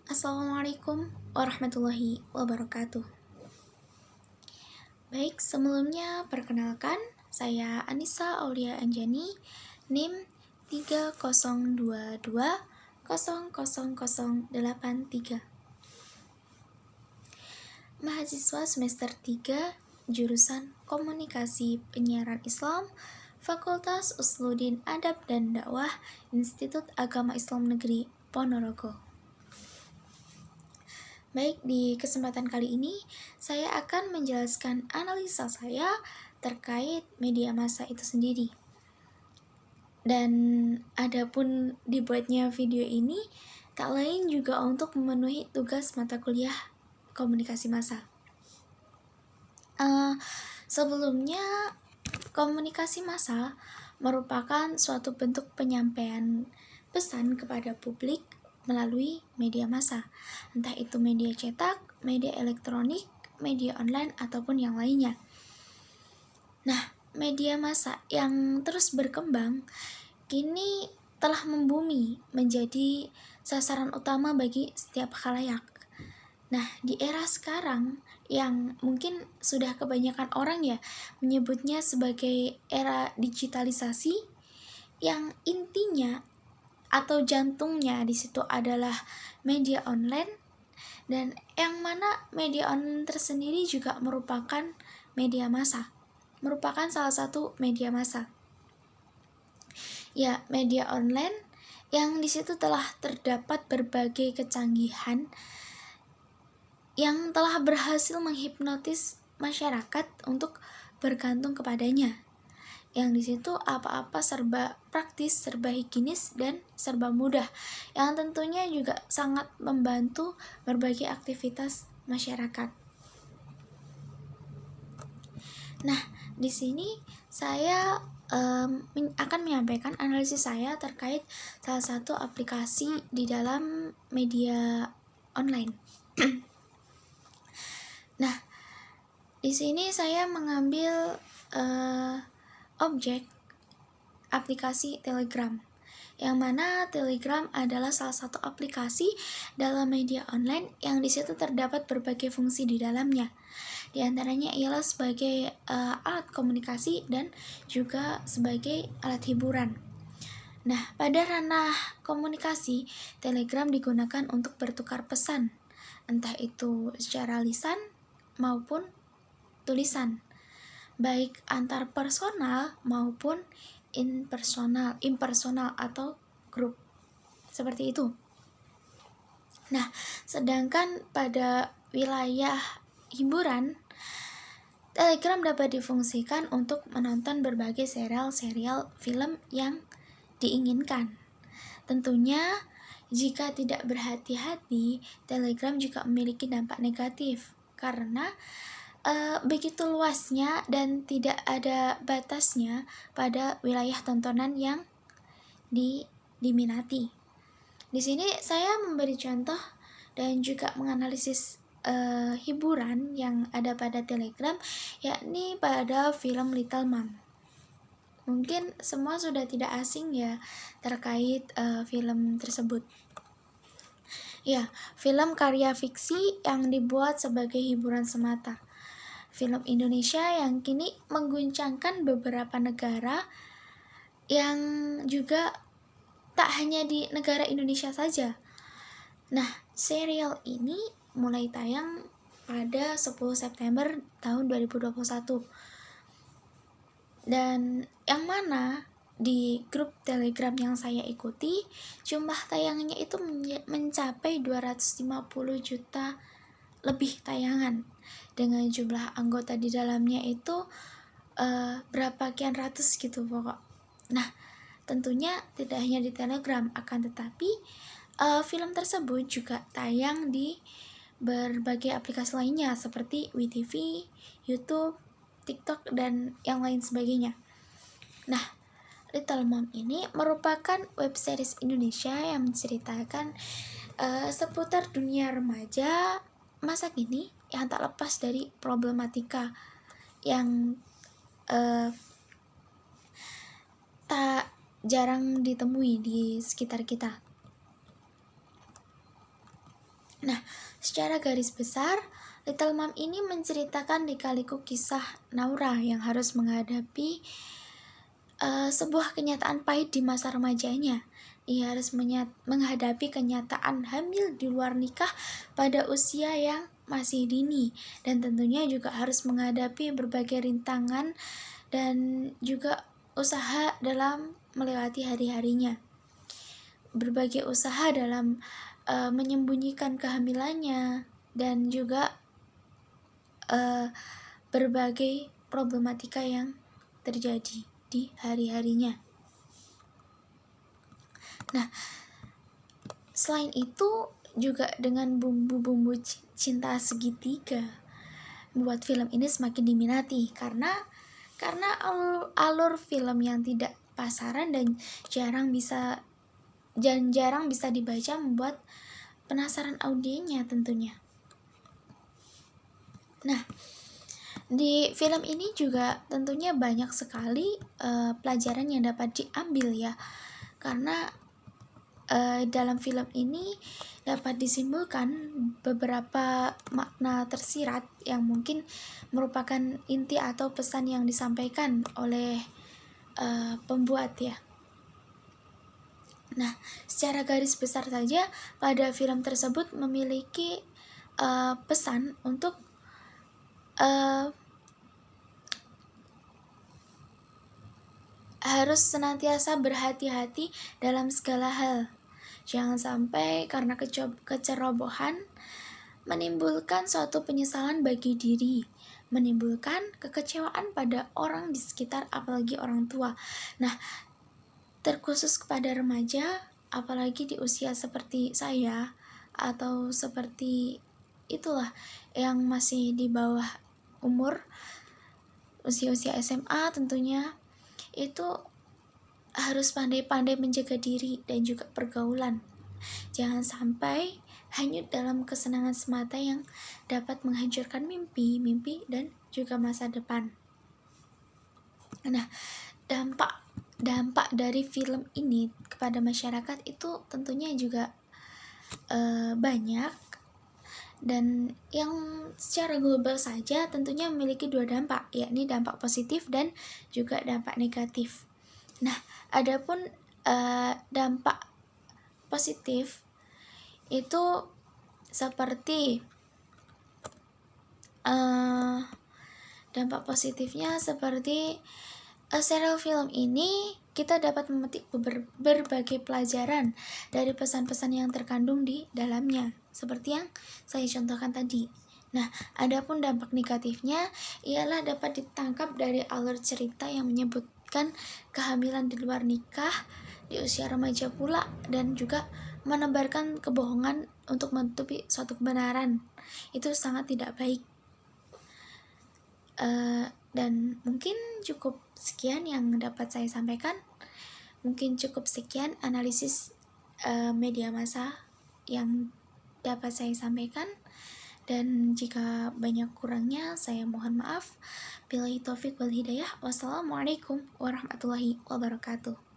Assalamualaikum warahmatullahi wabarakatuh. Baik, sebelumnya perkenalkan, saya Anissa Aulia Anjani, NIM 302200083. Mahasiswa semester 3, jurusan Komunikasi Penyiaran Islam, Fakultas Usluddin Adab dan Dakwah, Institut Agama Islam Negeri Ponorogo. Baik, di kesempatan kali ini saya akan menjelaskan analisa saya terkait media massa itu sendiri. Dan adapun dibuatnya video ini tak lain juga untuk memenuhi tugas mata kuliah komunikasi massa. Sebelumnya, komunikasi massa merupakan suatu bentuk penyampaian pesan kepada publik melalui media massa, entah itu media cetak, media elektronik, media online, ataupun yang lainnya. Nah, media massa yang terus berkembang kini telah membumi menjadi sasaran utama bagi setiap khalayak. Nah, di era sekarang yang mungkin sudah kebanyakan orang ya menyebutnya sebagai era digitalisasi, yang intinya atau jantungnya di situ adalah media online, dan yang mana media online tersendiri juga merupakan media massa, merupakan salah satu media massa. Ya, media online yang di situ telah terdapat berbagai kecanggihan yang telah berhasil menghipnotis masyarakat untuk bergantung kepadanya. Yang di situ apa-apa serba praktis, serba higienis, dan serba mudah, yang tentunya juga sangat membantu berbagai aktivitas masyarakat. Nah, di sini saya akan menyampaikan analisis saya terkait salah satu aplikasi di dalam media online. Nah, di sini saya mengambil objek aplikasi Telegram, yang mana Telegram adalah salah satu aplikasi dalam media online yang di situ terdapat berbagai fungsi di dalamnya. Di antaranya ialah sebagai alat komunikasi dan juga sebagai alat hiburan. Nah, pada ranah komunikasi, Telegram digunakan untuk bertukar pesan, entah itu secara lisan maupun tulisan, baik antar personal maupun impersonal atau grup, seperti itu. Nah, sedangkan pada wilayah hiburan, Telegram dapat difungsikan untuk menonton berbagai serial film yang diinginkan. Tentunya, jika tidak berhati-hati, Telegram juga memiliki dampak negatif karena begitu luasnya dan tidak ada batasnya pada wilayah tontonan yang diminati. Di sini saya memberi contoh dan juga menganalisis hiburan yang ada pada Telegram, yakni pada film Little Mom. Mungkin semua sudah tidak asing ya terkait film tersebut. Ya, film karya fiksi yang dibuat sebagai hiburan semata. Film Indonesia yang kini mengguncangkan beberapa negara, yang juga tak hanya di negara Indonesia saja. Nah, serial ini mulai tayang pada 10 September tahun 2021. Dan yang mana di grup Telegram yang saya ikuti, jumlah tayangannya itu mencapai 250 juta lebih tayangan, dengan jumlah anggota di dalamnya itu berapa kian ratus gitu pokok. Nah, tentunya tidak hanya di Telegram, akan tetapi film tersebut juga tayang di berbagai aplikasi lainnya seperti WeTV, YouTube, TikTok, dan yang lain sebagainya. Nah, Little Mom ini merupakan web series Indonesia yang menceritakan seputar dunia remaja masa kini yang tak lepas dari problematika yang tak jarang ditemui di sekitar kita. Nah, secara garis besar, Little Mom ini menceritakan lika-liku kisah Naura yang harus menghadapi sebuah kenyataan pahit di masa remajanya. Ia harus menghadapi kenyataan hamil di luar nikah pada usia yang masih dini, dan tentunya juga harus menghadapi berbagai rintangan dan juga usaha dalam melewati hari-harinya. Berbagai usaha dalam menyembunyikan kehamilannya dan juga berbagai problematika yang terjadi di hari-harinya. Nah, selain itu juga dengan bumbu-bumbu cinta segitiga membuat film ini semakin diminati karena alur film yang tidak pasaran dan jarang bisa dibaca membuat penasaran audiennya tentunya. Nah, di film ini juga tentunya banyak sekali pelajaran yang dapat diambil ya, karena dalam film ini dapat disimpulkan beberapa makna tersirat yang mungkin merupakan inti atau pesan yang disampaikan oleh pembuat ya. Nah, secara garis besar saja pada film tersebut memiliki pesan untuk harus senantiasa berhati-hati dalam segala hal. Jangan sampai karena kecerobohan menimbulkan suatu penyesalan bagi diri, menimbulkan kekecewaan pada orang di sekitar, apalagi orang tua. Nah, terkhusus kepada remaja, apalagi di usia seperti saya atau seperti itulah yang masih di bawah umur usia-usia SMA tentunya, itu harus pandai-pandai menjaga diri dan juga pergaulan. Jangan sampai hanyut dalam kesenangan semata yang dapat menghancurkan mimpi dan juga masa depan. Nah, dampak dari film ini kepada masyarakat itu tentunya juga banyak, dan yang secara global saja tentunya memiliki dua dampak, yakni dampak positif dan juga dampak negatif. Nah, adapun dampak positif itu seperti dampak positifnya seperti serial film ini kita dapat memetik berbagai pelajaran dari pesan-pesan yang terkandung di dalamnya, seperti yang saya contohkan tadi. Nah, adapun dampak negatifnya ialah dapat ditangkap dari alur cerita yang menyebutkan kehamilan di luar nikah di usia remaja pula, dan juga menebarkan kebohongan untuk menutupi suatu kebenaran. Itu sangat tidak baik. Dan mungkin cukup sekian yang dapat saya sampaikan. Mungkin cukup sekian analisis media massa yang dapat saya sampaikan, dan jika banyak kurangnya saya mohon maaf. Billahi taufik wal hidayah. Wassalamualaikum warahmatullahi wabarakatuh.